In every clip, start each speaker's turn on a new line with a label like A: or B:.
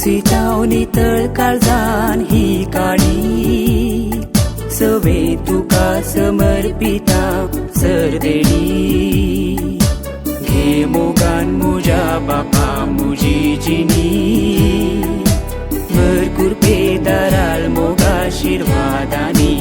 A: सितावनी तळ काळजान ही काळी सवे तुका समर्पिता सरदेणी घे मोगान मुजा बापा मुजी जिनी भरपूर पेदाराल मोगा आशीर्वादानी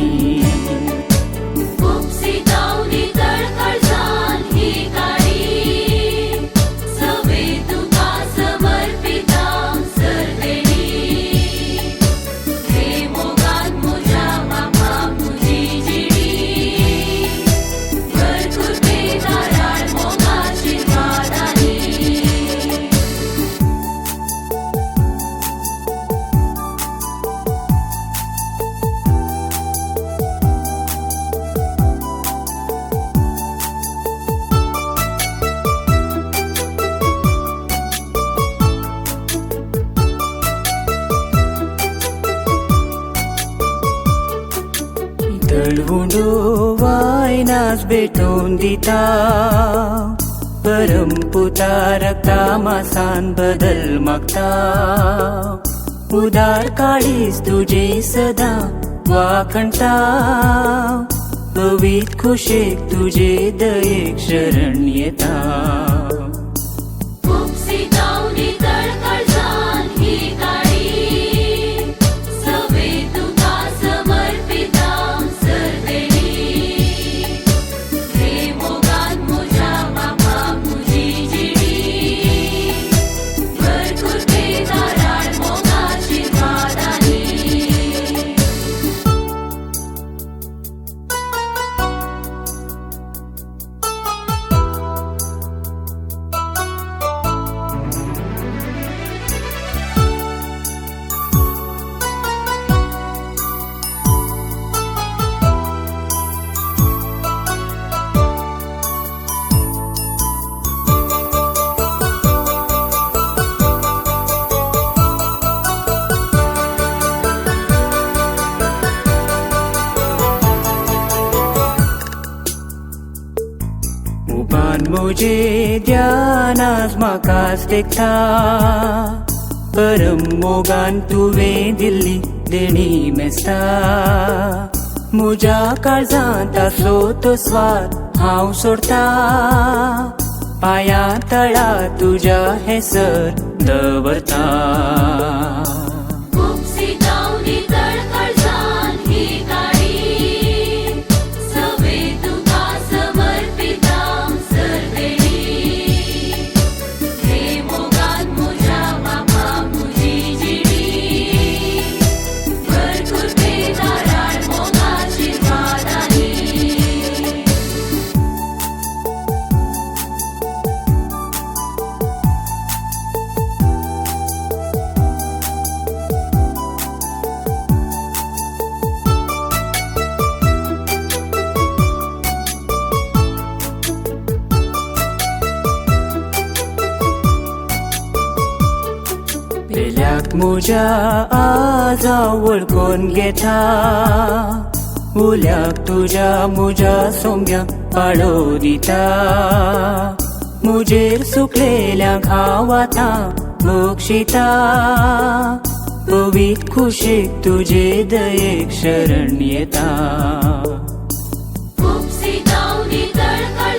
A: तळवुंडो वायनास भेटून दिता परमपुता रक्ता मासान बदल मागता उदार काळीस तुझे सदा वाखणता पवित खुशेक तुझे दयेक शरण येता उपान मुझे ध्यानास म्हाकाच देखता परम मोगान तुवें दिल्ली देणी मेस्ता म्हज्या काळजांत आसलो तो स्वाद हांव सोडटा पांया तळा तुज्या हेसर दवरता पेल्याक म्हज्या आजा वळखून घेता उल्याक तुज्या म्हज्या सोंग्याक पाळो दिता म्हजेर सुकलेल्या घावाता मोक्षिता पवित खुशेक तुजे दयेक शरण येता
B: खूप सितावनी तळकळ